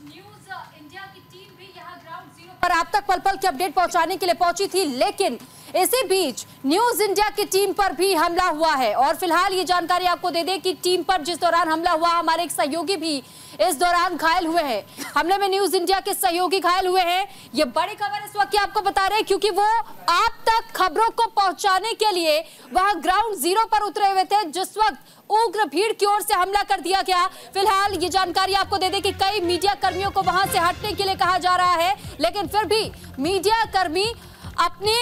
News India की team भी यहाँ ग्राउंड जीरो पर आप तक पल पल की अपडेट पहुंचाने के लिए पहुंची थी, लेकिन इसी बीच न्यूज इंडिया की टीम पर भी हमला हुआ है। और फिलहाल ये जानकारी आपको दे दें कि टीम पर जिस दौरान हमला हुआ, हमारे एक सहयोगी भी इस दौरान घायल हुए हैं। हमले में न्यूज इंडिया के सहयोगी घायल हुए हैं। ये बड़ी खबर इस वक्त आपको बता रहे हैं, क्योंकि वो आप तक खबरों को पहुंचाने के लिए वहां ग्राउंड जीरो पर उतरे हुए थे, जिस वक्त उग्र भीड़ की ओर से हमला कर दिया गया। फिलहाल ये जानकारी आपको दे दें कि कई मीडिया कर्मियों को वहां से हटने के लिए कहा जा रहा है, लेकिन फिर भी मीडिया कर्मी अपने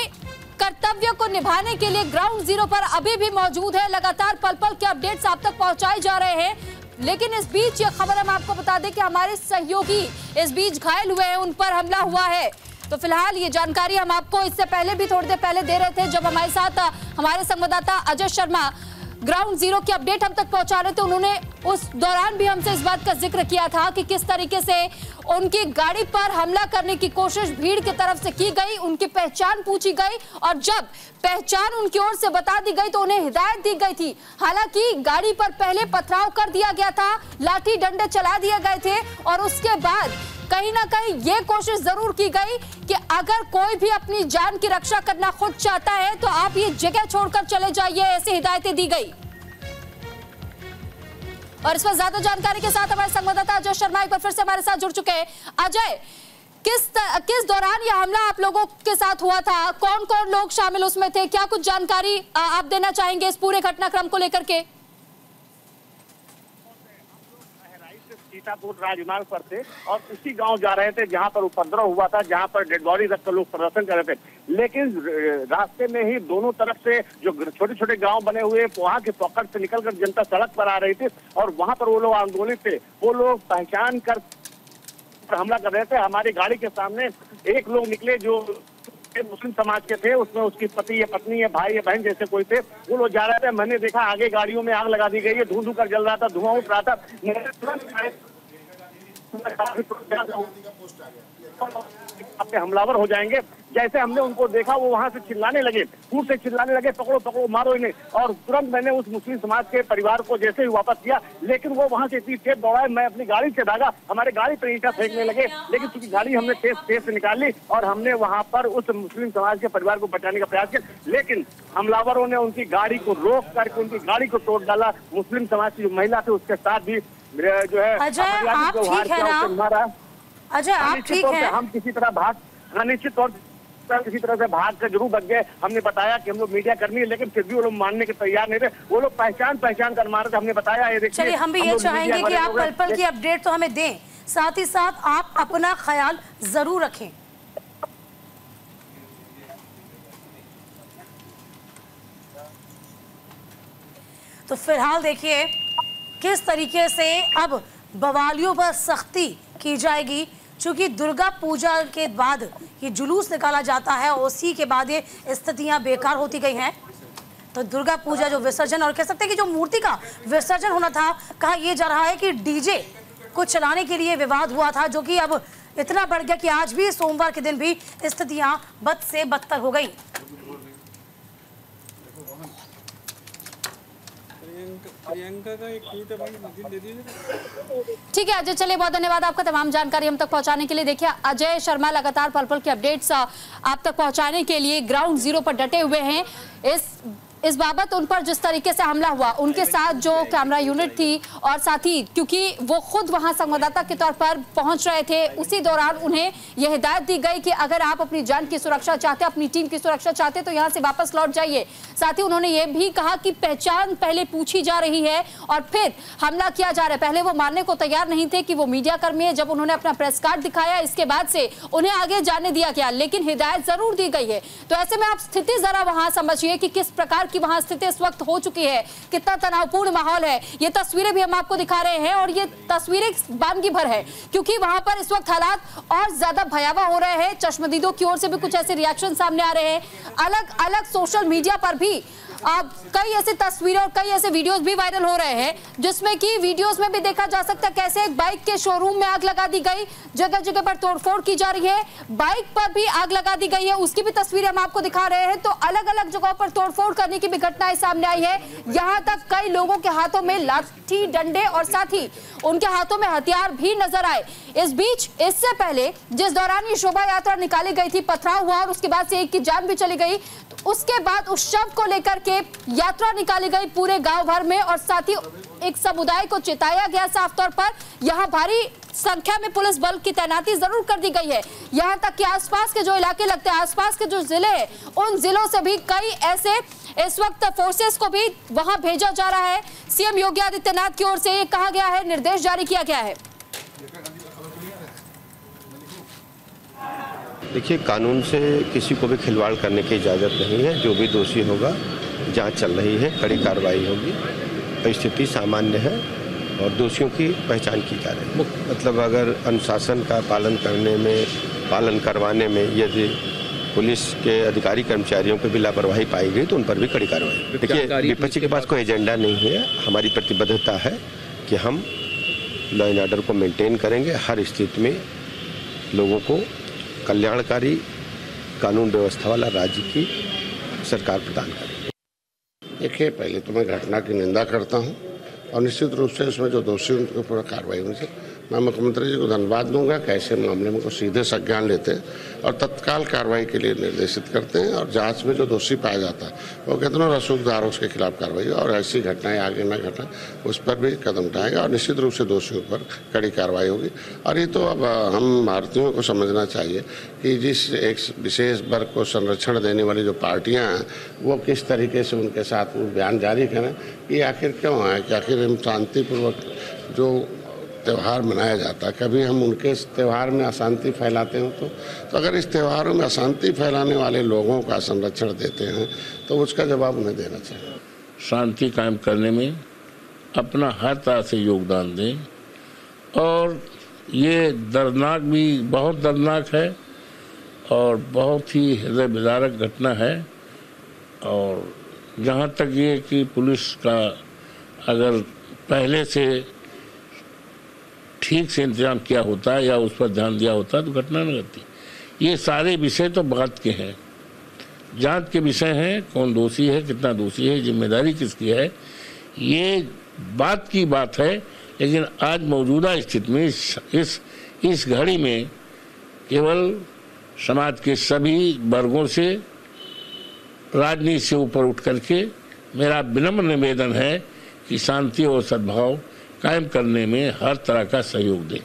कर्तव्य को निभाने के लिए ग्राउंड जीरो पर अभी भी मौजूद है। लगातार पल पल के अपडेट्स आप तक पहुंचाए जा रहे हैं, लेकिन इस बीच ये खबर हम आपको बता दें कि हमारे सहयोगी इस बीच घायल हुए हैं, उन पर हमला हुआ है। तो फिलहाल ये जानकारी हम आपको इससे पहले भी थोड़ी देर पहले दे रहे थे, जब हमारे साथ हमारे संवाददाता अजय शर्मा ग्राउंड जीरो की अपडेट हम तक पहुंचा रहे थे। उन्होंने उस दौरान भी हमसे इस बात का जिक्र किया था कि किस तरीके से उनकी गाड़ी पर हमला करने की कोशिश भीड़ की तरफ से की गई, उनकी पहचान पूछी गई और जब पहचान उनकी ओर से बता दी गई तो उन्हें हिदायत दी गई थी। हालांकि गाड़ी पर पहले पथराव कर दिया गया था, लाठी डंडे चला दिए गए थे और उसके बाद कहीं ना कहीं ये कोशिश जरूर की गई कि अगर कोई भी अपनी जान की रक्षा करना खुद चाहता है तो आप ये जगह छोड़कर चले जाइए, ऐसी हिदायतें दी गई। और इस पर ज्यादा जानकारी के साथ हमारे संवाददाता अजय शर्मा एक बार फिर से हमारे साथ जुड़ चुके हैं। अजय, किस दौरान यह हमला आप लोगों के साथ हुआ था? कौन कौन लोग शामिल उसमें थे? क्या कुछ जानकारी आप देना चाहेंगे इस पूरे घटनाक्रम को लेकर के? सीतापुर राजमार्ग पर थे और उसी गांव जा रहे थे जहां पर उपद्रव हुआ था, जहां पर डेड बॉडी रखकर लोग प्रदर्शन कर रहे थे। लेकिन रास्ते में ही दोनों तरफ से जो छोटे छोटे गांव बने हुए, वहां के पकड़ से निकलकर जनता सड़क पर आ रही थी और वहां पर वो लोग आंदोलित थे। वो लोग पहचान कर हमला कर रहे थे। हमारी गाड़ी के सामने एक लोग निकले जो मुस्लिम समाज के थे, उसमें उसकी पति या पत्नी या भाई या बहन जैसे कोई थे, वो लोग जा रहे थे। मैंने देखा आगे गाड़ियों में आग लगा दी गई है, धुआं कर जल रहा था, धुआं उठ रहा था। अपने हमलावर हो जाएंगे। जैसे हमने उनको देखा वो वहां से चिल्लाने लगे, दूर से चिल्लाने लगे, पकड़ो पकड़ो मारो इन्हें। और तुरंत मैंने उस मुस्लिम समाज के परिवार को जैसे ही वापस किया, लेकिन वो वहां से इतनी तेज दौड़ा, मैं अपनी गाड़ी से भागा। हमारे गाड़ी पर ईंटा फेंकने लगे, लेकिन चूंकि गाड़ी हमने तेज से निकाली और हमने वहां पर उस मुस्लिम समाज के परिवार को बचाने का प्रयास किया, लेकिन हमलावरों ने उनकी गाड़ी को रोक करके उनकी गाड़ी को तोड़ डाला। मुस्लिम समाज की जो महिला थी उसके साथ भी जो है अजय आप ठीक है ना? अजय आप ठीक है? हम किसी तरह निश्चित तौर पर किसी तरह से भाग कर जरूर बच गए। हमने बताया कि हम लोग मीडिया कर्मी है, लेकिन फिर भी वो लोग मानने के तैयार नहीं थे। वो लोग पहचान कर मारे थे। हमने बताया है। चलिए हम भी ये चाहेंगे कि आप पल पल की अपडेट तो हमें दें, साथ ही साथ आप अपना ख्याल जरूर रखें। तो फिलहाल देखिए किस तरीके से अब बवालियों पर सख्ती की जाएगी, क्योंकि दुर्गा पूजा के बाद ये जुलूस निकाला जाता है, उसी के बाद ये स्थितियां बेकार होती गई हैं। तो दुर्गा पूजा जो विसर्जन और कह सकते हैं कि जो मूर्ति का विसर्जन होना था, कहा यह जा रहा है कि डीजे को चलाने के लिए विवाद हुआ था, जो कि अब इतना बढ़ गया कि आज भी सोमवार के दिन भी स्थितियां बद से बदतर हो गई। प्रियंका का एक ट्वीट है, दे दीजिए। ठीक है अजय, चलिए बहुत धन्यवाद आपका तमाम जानकारी हम तक पहुंचाने के लिए। देखिए अजय शर्मा लगातार पल पल की अपडेट्स आप तक पहुंचाने के लिए ग्राउंड जीरो पर डटे हुए हैं। इस बाबत उन पर जिस तरीके से हमला हुआ, उनके साथ जो कैमरा यूनिट थी और साथ ही क्योंकि वो खुद वहां संवाददाता के तौर पर पहुंच रहे थे, उसी दौरान उन्हें यह हिदायत दी गई कि अगर आप अपनी जान की सुरक्षा चाहते, अपनी टीम की सुरक्षा चाहते तो यहां से वापस लौट जाइए। साथ ही उन्होंने ये भी कहा कि पहचान पहले पूछी जा रही है और फिर हमला किया जा रहा है। पहले वो मानने को तैयार नहीं थे कि वो मीडिया कर्मी है। जब उन्होंने अपना प्रेस कार्ड दिखाया, इसके बाद से उन्हें आगे जाने दिया गया, लेकिन हिदायत जरूर दी गई है। तो ऐसे में आप स्थिति जरा वहां समझिए कि किस प्रकार की वहां स्थिति इस वक्त हो चुकी है, कितना तनावपूर्ण माहौल है। ये तस्वीरें भी हम आपको दिखा रहे हैं और ये तस्वीरें वानगी भर है, क्योंकि वहां पर इस वक्त हालात और ज्यादा भयावह हो रहे हैं। चश्मदीदों की ओर से भी कुछ ऐसे रिएक्शन सामने आ रहे हैं। अलग अलग सोशल मीडिया पर भी कई ऐसे तस्वीरें और कई ऐसे वीडियोस भी वायरल हो रहे हैं, जिसमें कि वीडियोस में भी देखा जा सकता है कैसे एक बाइक के शोरूम में आग लगा दी गई, जगह जगह पर तोड़फोड़ की जा रही है, बाइक पर भी आग लगा दी गई है, उसकी भी तस्वीरें हम आपको दिखा रहे हैं। तो अलग अलग जगहों पर तोड़फोड़ करने की भी घटनाएं सामने आई है। यहाँ तक कई लोगों के हाथों में लाठी डंडे और साथ ही उनके हाथों में हथियार भी नजर आए। इस बीच इससे पहले जिस दौरान ये शोभा यात्रा निकाली गई थी, पथराव हुआ और उसके बाद से एक की जान भी चली गई। तो उसके बाद उस शव को लेकर के यात्रा निकाली गई पूरे गांव भर में और साथ ही एक समुदाय को चेताया गया साफ तौर पर। यहाँ भारी संख्या में पुलिस बल की तैनाती जरूर कर दी गई है। यहाँ तक कि आसपास के जो इलाके लगते हैं, आसपास के जो जिले हैं, उन जिलों से भी कई ऐसे इस वक्त फोर्सेस को भी वहां भेजा जा रहा है। सीएम योगी आदित्यनाथ की ओर से ये कहा गया है, निर्देश जारी किया गया है। देखिए, कानून से किसी को भी खिलवाड़ करने की इजाज़त नहीं है। जो भी दोषी होगा, जांच चल रही है, कड़ी कार्रवाई होगी। स्थिति सामान्य है और दोषियों की पहचान की जा रही है। मतलब अगर अनुशासन का पालन करवाने में यदि पुलिस के अधिकारी कर्मचारियों की भी लापरवाही पाई गई तो उन पर भी कड़ी कार्रवाई। देखिए, विपक्ष के पास कोई एजेंडा नहीं है। हमारी प्रतिबद्धता है कि हम लॉ एंड ऑर्डर को मेंटेन करेंगे, हर स्थिति में लोगों को कल्याणकारी कानून व्यवस्था वाला राज्य की सरकार प्रदान करेगी। देखिए, पहले तो मैं घटना की निंदा करता हूं और निश्चित रूप से इसमें जो दोषी उनके ऊपर कार्रवाई होनी चाहिए। मैं मुख्यमंत्री जी को धन्यवाद दूंगा कि ऐसे मामले में को सीधे संज्ञान लेते हैं और तत्काल कार्रवाई के लिए निर्देशित करते हैं और जांच में जो दोषी पाया जाता है वो कितनों रसूखदार उसके खिलाफ कार्रवाई और ऐसी घटनाएं आगे न घटना उस पर भी कदम उठाएगा और निश्चित रूप से दोषियों पर कड़ी कार्रवाई होगी। और ये तो अब हम भारतीयों को समझना चाहिए कि जिस एक विशेष वर्ग को संरक्षण देने वाली जो पार्टियाँ हैं वो किस तरीके से उनके साथ वो बयान जारी करें कि आखिर क्यों है कि आखिर हम शांतिपूर्वक जो त्यौहार मनाया जाता है, कभी हम उनके इस त्यौहार में अशांति फैलाते हो तो अगर इस त्योहारों में अशांति फैलाने वाले लोगों का संरक्षण देते हैं तो उसका जवाब उन्हें देना चाहिए। शांति कायम करने में अपना हर तरह से योगदान दें और ये दर्दनाक भी बहुत दर्दनाक है और बहुत ही हृदय विदारक घटना है। और जहाँ तक ये कि पुलिस का अगर पहले से ठीक से इंतजाम किया होता है या उस पर ध्यान दिया होता तो घटना न घटती। ये सारे विषय तो बात के हैं, जांच के विषय हैं। कौन दोषी है, कितना दोषी है, जिम्मेदारी किसकी है, ये बात की बात है। लेकिन आज मौजूदा स्थिति में इस घड़ी में केवल समाज के सभी वर्गों से राजनीति से ऊपर उठ करके मेरा विनम्र निवेदन है कि शांति और सद्भाव कायम करने में हर तरह का सहयोग दें।